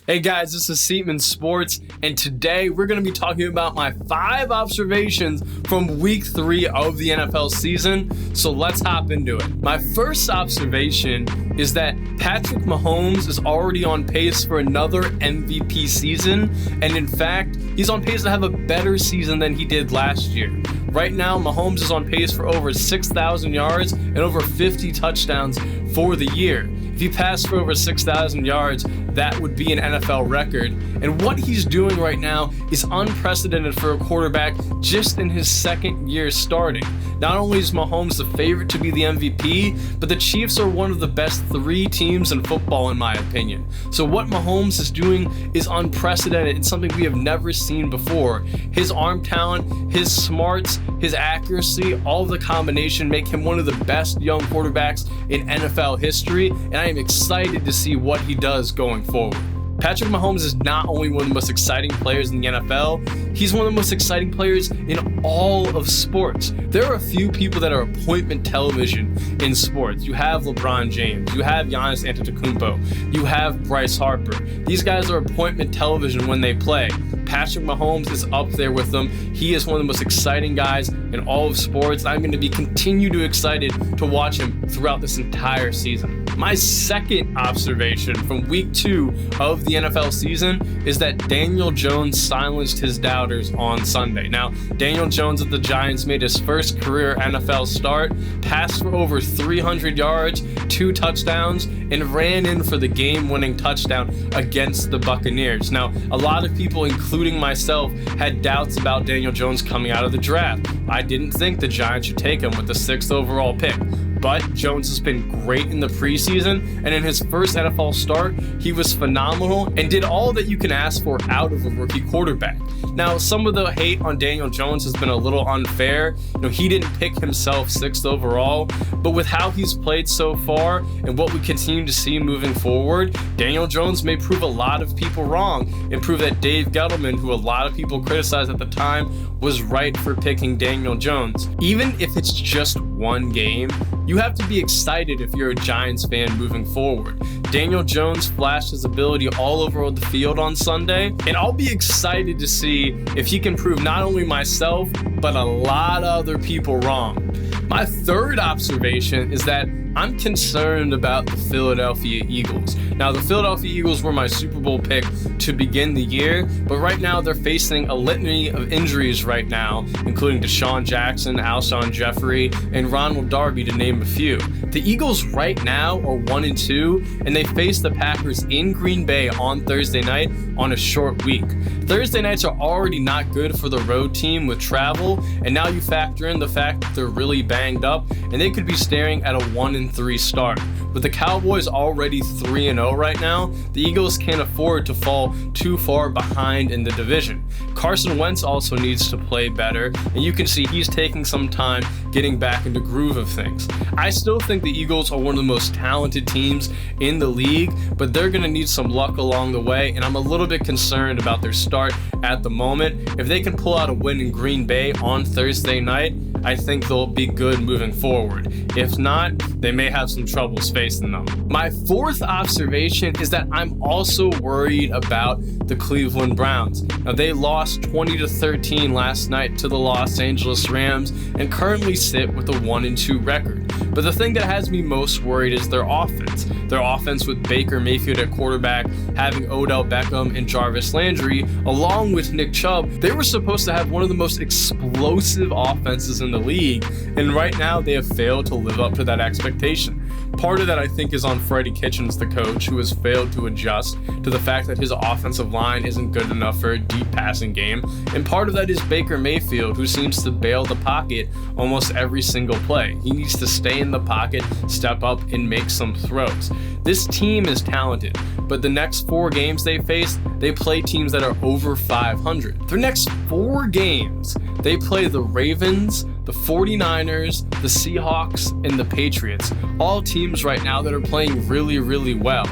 Hey guys, this is Seatman Sports, and today we're going to be talking about my 5 observations from week 3 of the NFL season, so let's hop into it. My first observation is that Patrick Mahomes is already on pace for another MVP season, and in fact, he's on pace to have a better season than he did last year. Right now, Mahomes is on pace for over 6,000 yards and over 50 touchdowns for the year. If he passed for over 6,000 yards, that would be an NFL record. And what he's doing right now is unprecedented for a quarterback just in his second year starting. Not only is Mahomes the favorite to be the MVP, but the Chiefs are one of the best 3 teams in football, in my opinion. So what Mahomes is doing is unprecedented. It's something we have never seen before. His arm talent, his smarts, his accuracy, all of the combination make him one of the best young quarterbacks in NFL history, and I am excited to see what he does going forward. Patrick Mahomes is not only one of the most exciting players in the NFL, he's one of the most exciting players in all of sports. There are a few people that are appointment television in sports. You have LeBron James, you have Giannis Antetokounmpo, you have Bryce Harper. These guys are appointment television when they play. Patrick Mahomes is up there with them. He is one of the most exciting guys in all of sports. I'm going to be continue to excited to watch him throughout this entire season. My second observation from week 2 of the NFL season is that Daniel Jones silenced his doubters on Sunday. Now, Daniel Jones of the Giants made his first career NFL start, passed for over 300 yards, 2 touchdowns, and ran in for the game-winning touchdown against the Buccaneers. Now, a lot of people, including myself, had doubts about Daniel Jones coming out of the draft. I didn't think the Giants should take him with the 6th overall pick. But Jones has been great in the preseason, and in his first NFL start, he was phenomenal and did all that you can ask for out of a rookie quarterback. Now, some of the hate on Daniel Jones has been a little unfair. He didn't pick himself 6th overall, but with how he's played so far and what we continue to see moving forward, Daniel Jones may prove a lot of people wrong and prove that Dave Gettleman, who a lot of people criticized at the time, was right for picking Daniel Jones. Even if it's just one game, you have to be excited if you're a Giants fan moving forward. Daniel Jones flashed his ability all over the field on Sunday, and I'll be excited to see if he can prove not only myself, but a lot of other people wrong. My third observation is that I'm concerned about the Philadelphia Eagles. Now, the Philadelphia Eagles were my Super Bowl pick to begin the year, but right now they're facing a litany of injuries right now, including Deshaun Jackson, Alshon Jeffrey, and Ronald Darby, to name a few. The Eagles right now are 1-2, and they face the Packers in Green Bay on Thursday night on a short week. Thursday nights are already not good for the road team with travel, and now you factor in the fact that they're really banged up, and they could be staring at a 1-3 start. With the Cowboys already 3-0 right now, the Eagles can't afford to fall too far behind in the division. Carson Wentz also needs to play better, and you can see he's taking some time getting back into groove of things. I still think the Eagles are one of the most talented teams in the league, but they're going to need some luck along the way, and I'm a little bit concerned about their start at the moment. If they can pull out a win in Green Bay on Thursday night, I think they'll be good moving forward. If not, they may have some troubles facing them. My fourth observation is that I'm also worried about the Cleveland Browns. Now, they lost 20-13 last night to the Los Angeles Rams and currently sit with a 1-2 record. But the thing that has me most worried is their offense. Their offense with Baker Mayfield at quarterback, having Odell Beckham and Jarvis Landry, along with Nick Chubb, they were supposed to have one of the most explosive offenses in the league, and right now they have failed to live up to that expectation. Part of that, I think, is on Freddie Kitchens, the coach, who has failed to adjust to the fact that his offensive line isn't good enough for a deep passing game. And part of that is Baker Mayfield, who seems to bail the pocket almost every single play. He needs to stay in the pocket, step up, and make some throws. This team is talented, but the next 4 games they face, they play teams that are over 500. Their next 4 games, they play the Ravens, the 49ers, the Seahawks, and the Patriots. All teams right now that are playing really, really well.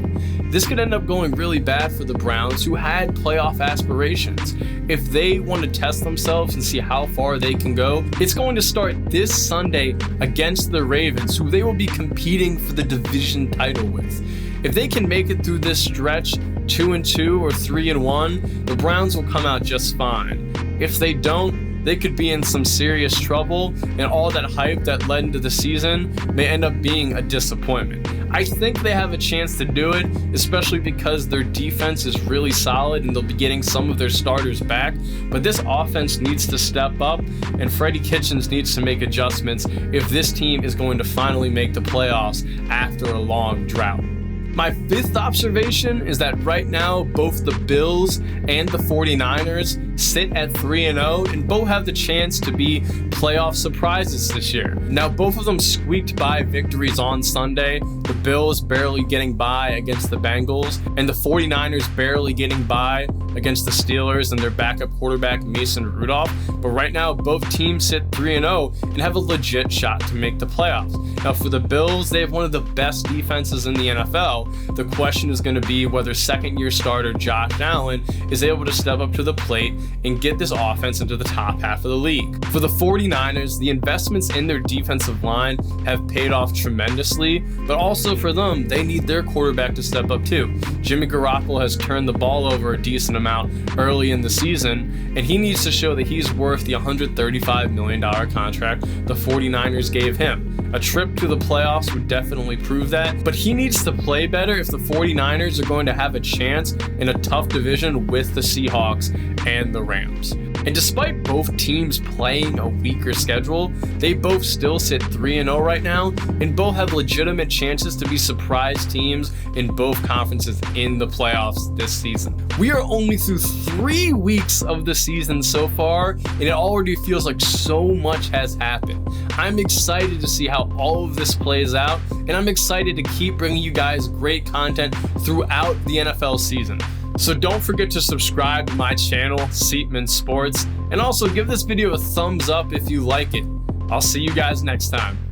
This could end up going really bad for the Browns, who had playoff aspirations. If they want to test themselves and see how far they can go, it's going to start this Sunday against the Ravens, who they will be competing for the division title with. If they can make it through this stretch 2-2 or 3-1, the Browns will come out just fine. If they don't, they could be in some serious trouble, and all that hype that led into the season may end up being a disappointment. I think they have a chance to do it, especially because their defense is really solid and they'll be getting some of their starters back. But this offense needs to step up, and Freddie Kitchens needs to make adjustments if this team is going to finally make the playoffs after a long drought. My fifth observation is that right now, both the Bills and the 49ers sit at 3-0 and both have the chance to be playoff surprises this year. Now, both of them squeaked by victories on Sunday. The Bills barely getting by against the Bengals, and the 49ers barely getting by against the Steelers and their backup quarterback Mason Rudolph. But right now, both teams sit 3-0 and have a legit shot to make the playoffs. Now, for the Bills, they have one of the best defenses in the NFL. The question is going to be whether second-year starter Josh Allen is able to step up to the plate and get this offense into the top half of the league. For the 49ers, the investments in their defensive line have paid off tremendously, but also for them, they need their quarterback to step up too. Jimmy Garoppolo has turned the ball over a decent amount early in the season, and he needs to show that he's worth the $135 million contract the 49ers gave him. A trip to the playoffs would definitely prove that, but he needs to play better if the 49ers are going to have a chance in a tough division with the Seahawks and the Rams. And despite both teams playing a weaker schedule, they both still sit 3-0 right now, and both have legitimate chances to be surprise teams in both conferences in the playoffs this season. We are only through 3 weeks of the season so far, and it already feels like so much has happened. I'm excited to see how all of this plays out, and I'm excited to keep bringing you guys great content throughout the NFL season. So don't forget to subscribe to my channel, Seatman Sports, and also give this video a thumbs up if you like it. I'll see you guys next time.